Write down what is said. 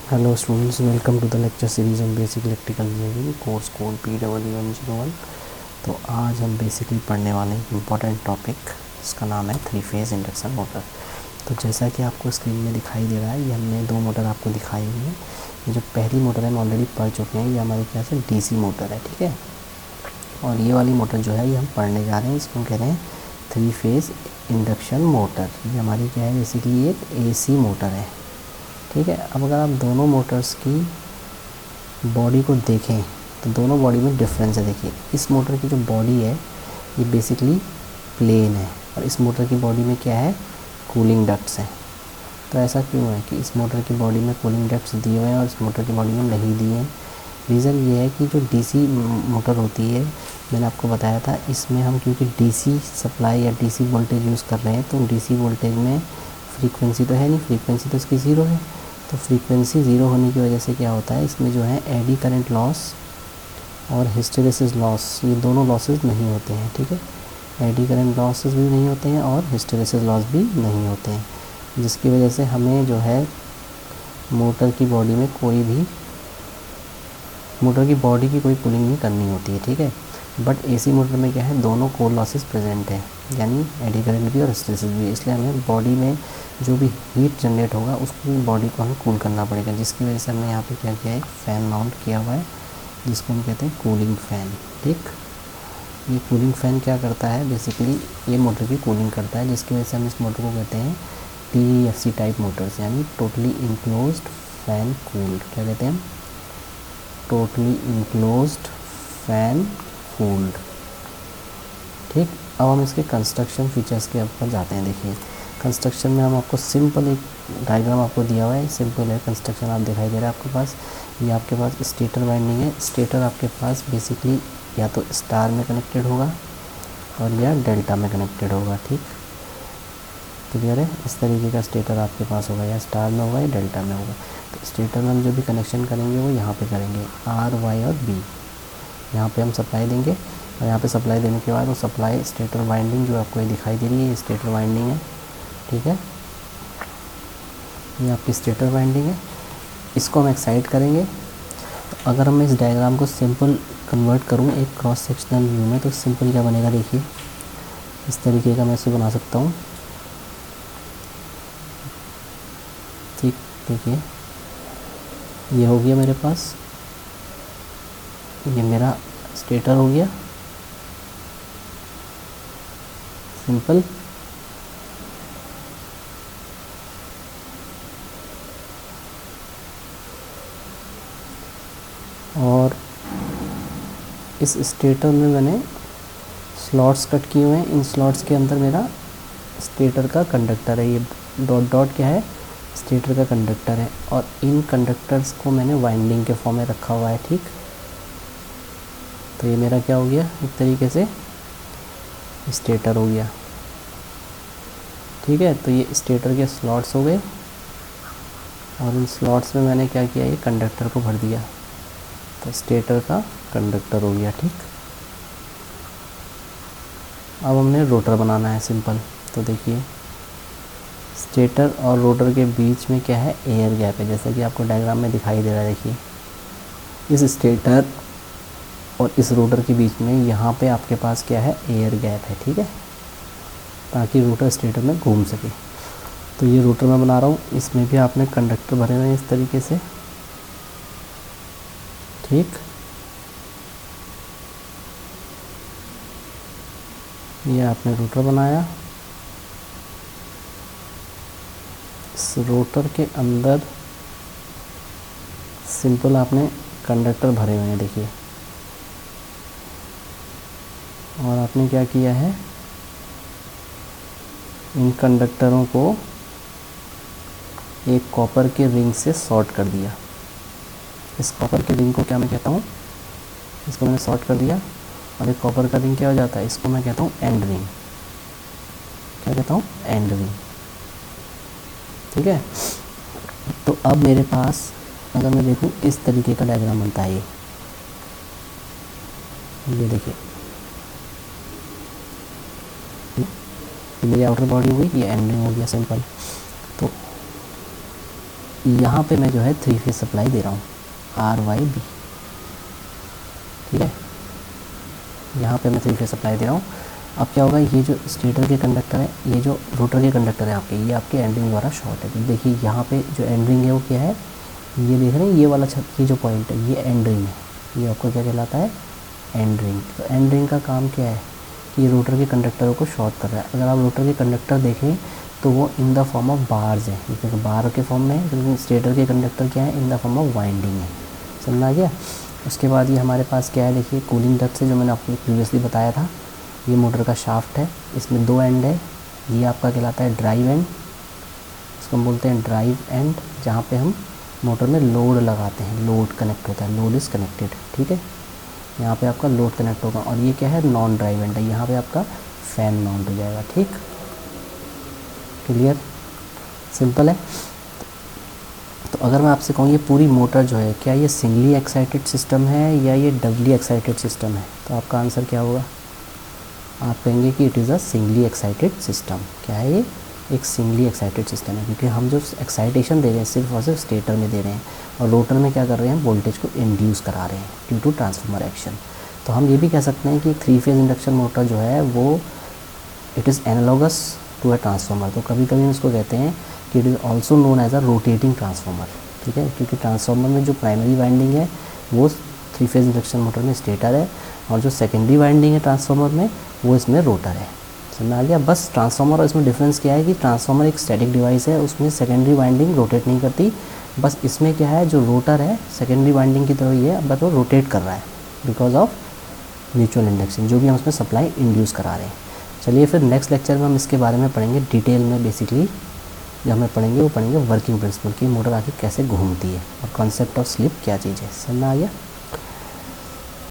Hello students, welcome to the lecture series on basic electrical engineering course code PW101। तो आज हम basically पढ़ने वाले हैं इम्पॉर्टेंट टॉपिक, इसका नाम है 3 फेज़ इंडक्शन मोटर। तो जैसा कि आपको स्क्रीन में दिखाई दे रहा है, ये हमने 2 मोटर आपको दिखाई हुई है। ये जो पहली मोटर है हम ऑलरेडी पढ़ चुके हैं, ये हमारे क्या से DC मोटर है, ठीक है। और ये वाली मोटर जो है ये हम पढ़ने जा रहे हैं, इसको कह रहे हैं 3 फेज़ इंडक्शन मोटर। ये हमारी क्या है, बेसिकली एक AC मोटर है, ठीक है। अब अगर आप दोनों मोटर्स की बॉडी को देखें तो दोनों बॉडी में डिफरेंस है। देखिए, इस मोटर की जो बॉडी है ये बेसिकली प्लेन है, और इस मोटर की बॉडी में क्या है, कूलिंग डक्ट्स हैं। तो ऐसा क्यों है कि इस मोटर की बॉडी में कूलिंग डक्ट्स दिए हुए हैं और इस मोटर की बॉडी में नहीं दिए हैं? रीज़न ये है कि जो DC मोटर होती है, मैंने आपको बताया था, इसमें हम क्योंकि DC सप्लाई या DC वोल्टेज यूज़ कर रहे हैं, तो DC वोल्टेज में फ्रीक्वेंसी तो है नहीं, फ्रीक्वेंसी तो इसकी ज़ीरो है। तो फ्रीक्वेंसी ज़ीरो होने की वजह से क्या होता है, इसमें जो है एडी करंट लॉस और हिस्टेरेसिस लॉस, ये दोनों लॉसेस नहीं होते हैं, ठीक है। एडी करंट लॉसेस भी नहीं होते हैं और हिस्टेरेसिस लॉस भी नहीं होते हैं, जिसकी वजह से हमें जो है मोटर की बॉडी में मोटर की बॉडी की कोई कूलिंग नहीं करनी होती है, ठीक है। बट AC मोटर में क्या है, दोनों कोर लॉसेस प्रेजेंट है, यानी एडी करंट भी और हिस्टेरेसिस भी। इसलिए हमें बॉडी में जो भी हीट जनरेट होगा उसको बॉडी को हमें कूल करना पड़ेगा, जिसकी वजह से हमने यहाँ पे क्या किया है, एक फ़ैन माउंट किया हुआ है, जिसको हम कहते हैं कूलिंग फ़ैन, ठीक। ये कूलिंग फ़ैन क्या करता है, बेसिकली ये मोटर की कूलिंग करता है, जिसकी वजह से हम इस मोटर को कहते हैं TEFC टाइप मोटर्स, यानी टोटली इनक्लोज्ड फैन कूल्ड। क्या कहते हैं, टोटली इनक्लोज्ड फैन कूल्ड, ठीक। अब हम इसके कंस्ट्रक्शन फीचर्स के ऊपर जाते हैं। देखिए, कंस्ट्रक्शन में हम आपको सिंपल एक डायग्राम आपको दिया हुआ है, सिंपल है कंस्ट्रक्शन, आप दिखाई दे रहा है आपके पास। ये आपके पास स्टेटर वाइंडिंग है। स्टेटर आपके पास बेसिकली या तो स्टार में कनेक्टेड होगा और या डेल्टा में कनेक्टेड होगा, ठीक, क्लियर है। इस तरीके का स्टेटर आपके पास होगा, या स्टार में होगा या डेल्टा में होगा। तो स्टेटर में हम जो भी कनेक्शन करेंगे वो यहाँ पे करेंगे, R, Y और B। यहाँ पे हम सप्लाई देंगे, और यहाँ पे सप्लाई देने के बाद वो सप्लाई स्टेटर वाइंडिंग जो आपको ये दिखाई दे रही है, ये स्टेटर वाइंडिंग है, ठीक है। ये आपकी स्टेटर वाइंडिंग है, इसको हम एक्साइट करेंगे। तो अगर मैं इस डायग्राम को सिंपल कन्वर्ट करूँ एक क्रॉस सेक्शनल व्यू में, तो सिंपल क्या बनेगा, देखिए इस तरीके का मैं इसे बना सकता हूँ, ठीक। देखिए, ये हो गया मेरे पास, ये मेरा स्टेटर हो गया, सिंपल। और इस स्टेटर में मैंने स्लॉट्स कट किए हुए हैं, इन स्लॉट्स के अंदर मेरा स्टेटर का कंडक्टर है, ये डॉट डॉट क्या है, स्टेटर का कंडक्टर है, और इन कंडक्टर्स को मैंने वाइंडिंग के फॉर्म में रखा हुआ है, ठीक। तो ये मेरा क्या हो गया, एक तरीके से स्टेटर हो गया, ठीक है। तो ये स्टेटर के स्लॉट्स हो गए, और इन स्लॉट्स में मैंने क्या किया, ये कंडक्टर को भर दिया, तो स्टेटर का कंडक्टर हो गया, ठीक। अब हमने रोटर बनाना है, सिंपल। तो देखिए, स्टेटर और रोटर के बीच में क्या है, एयर गैप है, जैसा कि आपको डायग्राम में दिखाई दे रहा है। देखिए, इस स्टेटर और इस रोटर के बीच में यहाँ पे आपके पास क्या है, एयर गैप है, ठीक है, ताकि रोटर स्टेटर में घूम सके। तो ये रोटर मैं बना रहा हूँ, इसमें भी आपने कंडक्टर भरे हुए हैं इस तरीके से, ठीक। ये आपने रोटर बनाया, इस रोटर के अंदर सिंपल आपने कंडक्टर भरे हुए हैं, देखिए। और आपने क्या किया है, इन कंडक्टरों को एक कॉपर के रिंग से शॉर्ट कर दिया। इस कॉपर के रिंग को क्या मैं कहता हूँ, इसको मैंने शॉर्ट कर दिया, और एक कॉपर का रिंग क्या हो जाता है, इसको मैं कहता हूँ एंड रिंग। क्या कहता हूँ, एंड रिंग, ठीक है। तो अब मेरे पास अगर मैं देखूँ, इस तरीके का डायग्राम बनता है। ये देखिए, मेरी आउटर बॉडी हो गई, ये एंड रिंग हो गया, सिंपल। तो यहाँ पे मैं जो है 3 फेज सप्लाई दे रहा हूँ RYB, ठीक है, यहाँ पे मैं 3 फेज सप्लाई दे रहा हूँ। अब क्या होगा, ये जो स्टेटर के कंडक्टर है, ये जो रोटर के कंडक्टर है आपके, ये आपके एंड रिंग द्वारा शॉर्ट है। तो देखिए यहाँ पे जो एंड रिंग है वो क्या है, ये देख रहे हैं, ये वाला ये जो पॉइंट है ये एंड रिंग है, ये आपको क्या कहलाता है, एंड रिंग। तो एंड रिंग का काम क्या है कि ये रोटर के कंडक्टरों को शॉर्ट कर रहा है। अगर आप रोटर के कंडक्टर देखें तो वो in the form of bars है, क्योंकि बार के फॉर्म में है, क्योंकि स्टेटर के कंडक्टर क्या है, in the form of winding है। समझ आ गया। उसके बाद ये हमारे पास क्या है, देखिए कूलिंग डक्ट से जो मैंने आपको प्रीवियसली बताया था, ये मोटर का शाफ्ट है, इसमें 2 एंड है। ये आपका कहलाता है ड्राइव एंड, इसको हम बोलते हैं ड्राइव एंड, जहाँ पे हम मोटर में लोड लगाते हैं, लोड कनेक्ट होता है, लोड इज़ कनेक्टेड, ठीक है। यहाँ पे आपका लोड कनेक्ट होगा। और ये क्या है, नॉन ड्राइव एंड है, यहाँ पे आपका फैन माउंट हो जाएगा, ठीक, क्लियर, सिंपल है। तो अगर मैं आपसे कहूँ ये पूरी मोटर जो है, क्या ये सिंगली एक्साइटेड सिस्टम है या ये डबली एक्साइटेड सिस्टम है, तो आपका आंसर क्या होगा, आप कहेंगे कि it is a singly excited system. क्या है ये, एक सिंगली एक्साइटेड सिस्टम है, क्योंकि हम जो एक्साइटेशन दे रहे हैं सिर्फ और सिर्फ स्टेटर में दे रहे हैं, और रोटर में क्या कर रहे हैं, वोल्टेज को इंड्यूस करा रहे हैं ड्यू टू ट्रांसफार्मर एक्शन। तो हम ये भी कह सकते हैं कि 3 फेज इंडक्शन मोटर जो है वो it is analogous to a transformer. तो कभी कभी हम इसको कहते हैं कि it is also known as a rotating transformer, ठीक है, क्योंकि ट्रांसफार्मर में जो प्राइमरी वाइंडिंग है वो 3 फेज इंडक्शन मोटर में स्टेटर है, और जो सेकेंडरी वाइंडिंग है ट्रांसफार्मर में वो इसमें रोटर है। समझ आ गया। बस ट्रांसफार्मर और इसमें डिफरेंस क्या है कि ट्रांसफार्मर एक स्टैटिक डिवाइस है, उसमें सेकेंडरी वाइंडिंग रोटेट नहीं करती। बस इसमें क्या है, जो रोटर है सेकेंडरी वाइंडिंग की तरह ही है, बट वो रोटेट कर रहा है बिकॉज ऑफ म्यूचुअल इंडक्शन, जो भी हम उसमें सप्लाई इंड्यूस करा रहे हैं। चलिए फिर नेक्स्ट लेक्चर में हम इसके बारे में पढ़ेंगे डिटेल में। बेसिकली जो हमें पढ़ेंगे वो पढ़ेंगे वर्किंग प्रिंसिपल की, मोटर आखिर कैसे घूमती है, और कॉन्सेप्ट ऑफ स्लिप क्या चीज़ है। समझ में आ गया।